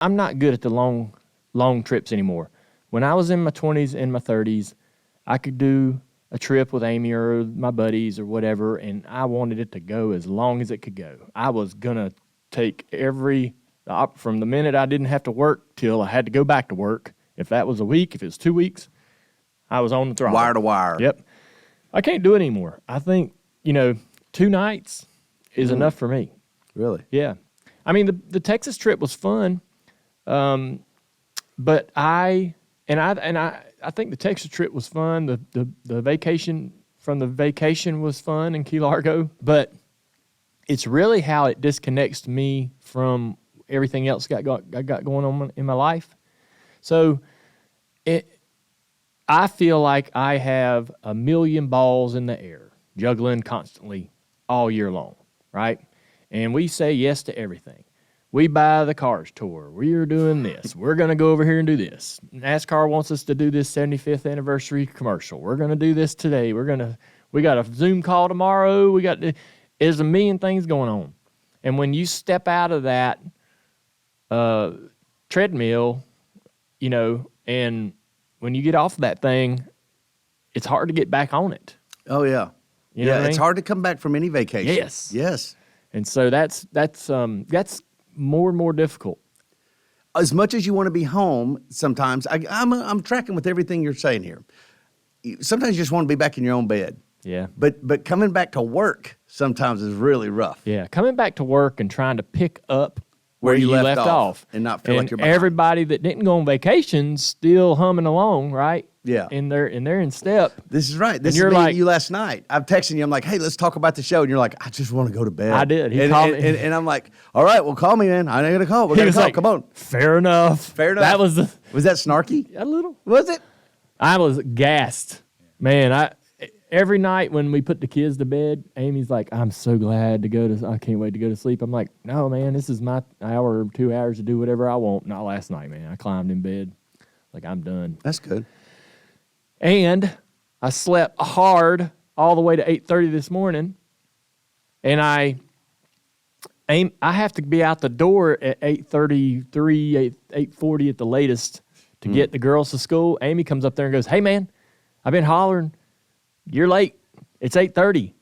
I'm not good at the long trips anymore. When I was in my 20s and my 30s, I could do a trip with Amy or my buddies or whatever, and I wanted it to go as long as it could go. I was going to take from the minute I didn't have to work till I had to go back to work. If that was a week, if it was 2 weeks, I was on the throttle. Wire to wire. Yep. I can't do it anymore. I think, 2 nights is enough for me. Really? Yeah. I mean, the Texas trip was fun, but I think the Texas trip was fun. The vacation was fun in Key Largo, but it's really how it disconnects me from everything else I got going on in my life. So I feel like I have a million balls in the air, juggling constantly all year long, right? And we say yes to everything. We buy the Cars tour. We're doing this. We're going to go over here and do this. NASCAR wants us to do this 75th anniversary commercial. We're going to do this today. We got a Zoom call tomorrow. There's a million things going on. And when you step out of that treadmill, and when you get off of that thing, it's hard to get back on it. Oh, yeah. You know what I it's mean? hard to come back from any vacation. Yes. And so that's more and more difficult. As much as you want to be home, sometimes I'm tracking with everything you're saying here. Sometimes you just want to be back in your own bed. Yeah. But coming back to work sometimes is really rough. Yeah, coming back to work and trying to pick up where you left off and not feel like you're behind. Everybody that didn't go on vacation still humming along, right? Yeah. And they're in step. This is right. This is me and you last night. I'm texting you. I'm like, hey, let's talk about the show. And you're like, I just want to go to bed. I did. He called me. And I'm like, all right, well, call me, man. I ain't going to call. We're going to call. Like, come on. Fair enough. Was that snarky? A little. Was it? I was gassed. Man, every night when we put the kids to bed, Amy's like, I can't wait to go to sleep. I'm like, no, man, this is my hour or 2 hours to do whatever I want. Not last night, man. I climbed in bed. Like, I'm done. That's good. And I slept hard all the way to 8:30 this morning. And I have to be out the door at 8:33, 8:40 at the latest to get the girls to school. Amy comes up there and goes, hey, man, I've been hollering. You're late. It's 8:30.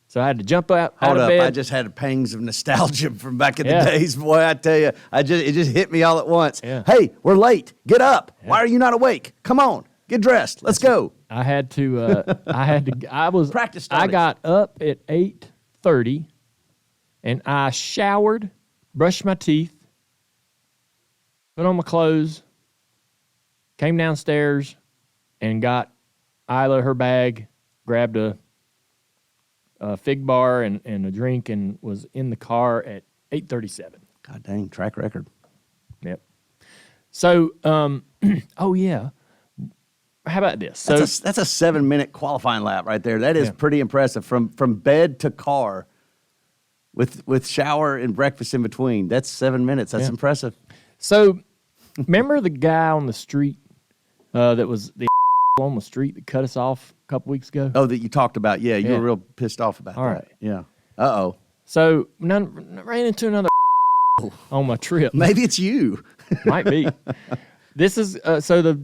So I had to jump out of bed. I just had pangs of nostalgia from back in the days. Boy, I tell you, it just hit me all at once. Yeah. Hey, we're late. Get up. Yeah. Why are you not awake? Come on. Get dressed. Let's go. I had to, practice. I got up at 8:30 and I showered, brushed my teeth, put on my clothes, came downstairs and got Isla her bag, grabbed a fig bar and a drink and was in the car at 8:37. God dang, track record. Yep. So, oh yeah. How about this? So that's a 7-minute qualifying lap right there. That is pretty impressive. From bed to car, with shower and breakfast in between. That's 7 minutes. That's impressive. So, remember the guy on the street that was the on the street that cut us off a couple weeks ago? Oh, that you talked about. Yeah, you were real pissed off about that. All right. Yeah. Uh-oh. So, ran into another on my trip. Maybe it's you. Might be. This is, so the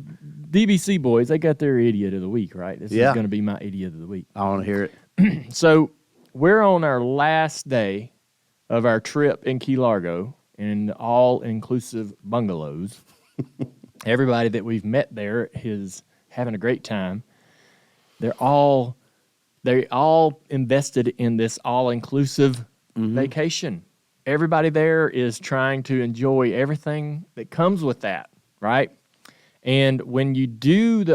DBC boys, they got their idiot of the week, right? This is going to be my idiot of the week. I want to hear it. So, we're on our last day of our trip in Key Largo in all-inclusive bungalows. Everybody that we've met there is having a great time. They're all invested in this all-inclusive vacation. Everybody there is trying to enjoy everything that comes with that, right? And when you do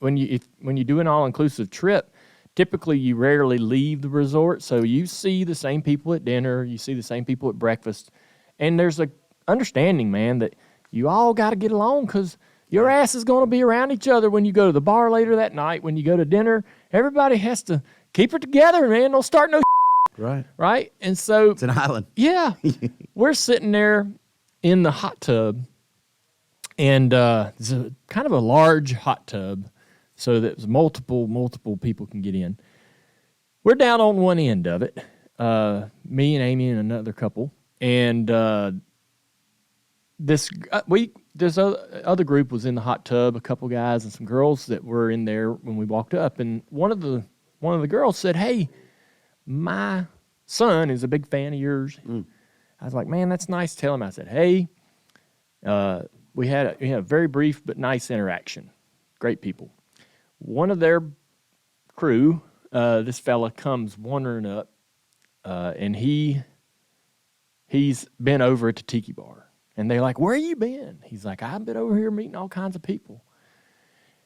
when you do an all-inclusive trip, typically you rarely leave the resort, so you see the same people at dinner, you see the same people at breakfast, and there's a understanding, man, that you all got to get along because your ass is going to be around each other when you go to the bar later that night, when you go to dinner. Everybody has to keep it together, man. Don't start no Right. Right? And so it's an island. Yeah. We're sitting there in the hot tub, and it's kind of a large hot tub so that multiple people can get in. We're down on one end of it, me and Amy and another couple, and this other group was in the hot tub, a couple guys and some girls that were in there when we walked up, and one of the girls said, "Hey, my son is a big fan of yours." I was like, "Man, that's nice." Tell him. I said, "Hey, we had a very brief but nice interaction. Great people." One of their crew, this fella comes wandering up, and he's been over at the tiki bar. And they're like, "Where you been?" He's like, "I've been over here meeting all kinds of people."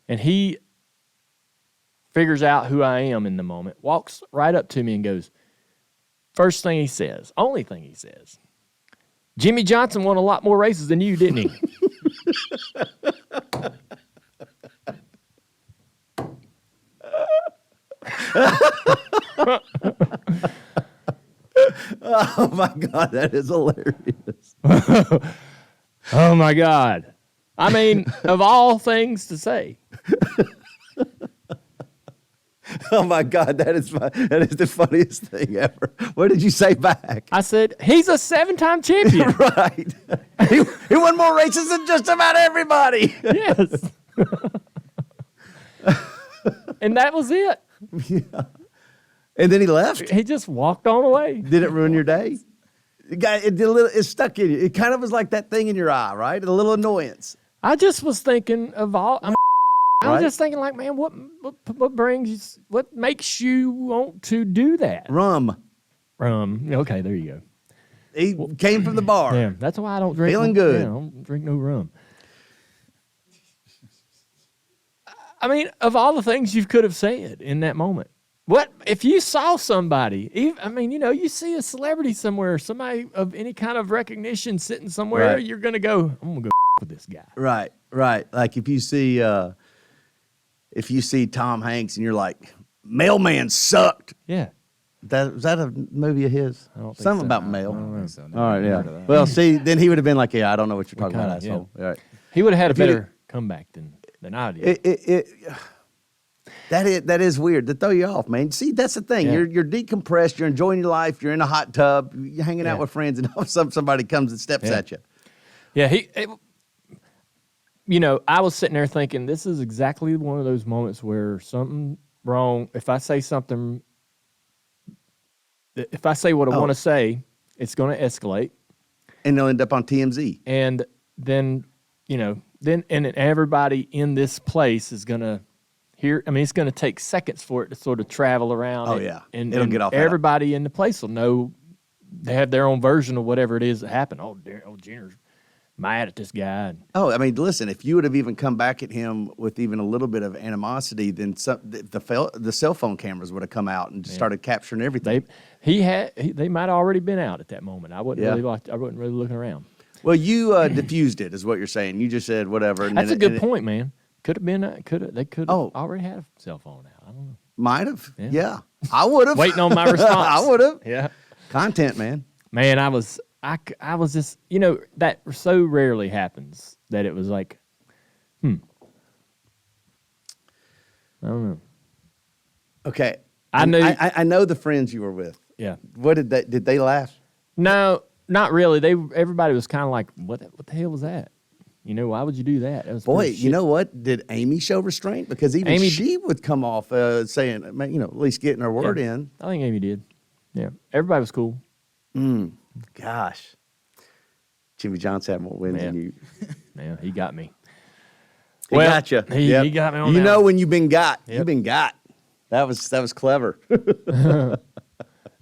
And he figures out who I am in the moment, walks right up to me and goes, first thing he says, only thing he says, "Jimmy Johnson won a lot more races than you, didn't he?" Oh my God, that is hilarious. Oh my God. I mean, of all things to say. Oh my God, that is the funniest thing ever. What did you say back? I said, "He's a 7-time champion." Right. He won more races than just about everybody. Yes. And that was it. Yeah. And then he left? He just walked on away. Did it ruin your day? It stuck in you. It kind of was like that thing in your eye, right? A little annoyance. I just was thinking of all. I was Right? just thinking, like, man, what makes you want to do that? Rum. Okay, there you go. He came from the bar. Yeah, that's why I don't drink. Feeling good. Yeah, I don't drink no rum. I mean, of all the things you could have said in that moment, what if you saw somebody? You see a celebrity somewhere, somebody of any kind of recognition sitting somewhere, Right. you're gonna go, "I'm gonna go with this guy." Right. Like if you see Tom Hanks and you're like, "Mailman sucked." Yeah. Was that a movie of his? I don't think Something so. about I mail. don't think so. All right, Never yeah. heard of that. Well, see, then he would have been like, "Yeah, I don't know what you're talking about, kinda, asshole." Right. He would have had a If you'd- better comeback than I did. That is weird to throw you off, man. See, that's the thing. Yeah. You're decompressed. You're enjoying your life. You're in a hot tub. You're hanging out Yeah. with friends, and all of a sudden somebody comes and steps Yeah. at you. Yeah, I was sitting there thinking, this is exactly one of those moments where something wrong. If I say something, if I say what I want to say, it's going to escalate, And they'll end up on TMZ. and then everybody in this place is going to hear. I mean, it's going to take seconds for it to sort of travel around. Oh, and, yeah. and It'll and get off that. Everybody in the place will know. They have their own version of whatever it is that happened. Jenner's mad at this guy. Oh, I mean, listen, if you would have even come back at him with even a little bit of animosity, then the cell phone cameras would have come out and just started capturing everything. They might have already been out at that moment. I wasn't Yeah. I wasn't really looking around. Well, you diffused it, is what you're saying. You just said whatever. And That's then a good point, man. Could have been. They could have Oh. already had a cell phone out. I don't know. Might have. Yeah. Yeah. I would have. Waiting on my response. I would have. Yeah, Content, man. man. I was just that so rarely happens that it was like, I don't know. Okay. I knew- I know the friends you were with. Yeah. What did they laugh? No, not really. Everybody was kind of like, what the hell was that? Why would you do that? That was Boy, pretty you shit. know what? Did Amy show restraint? Because even Amy- she would come off saying, at least getting her word Yeah. in. I think Amy did. Yeah, everybody was cool. Gosh. Jimmy Johnson had more wins than Yeah. you. Yeah, he got me. He got you. He got me on You that know one. when you've been got. Yep. You've been got. That was clever.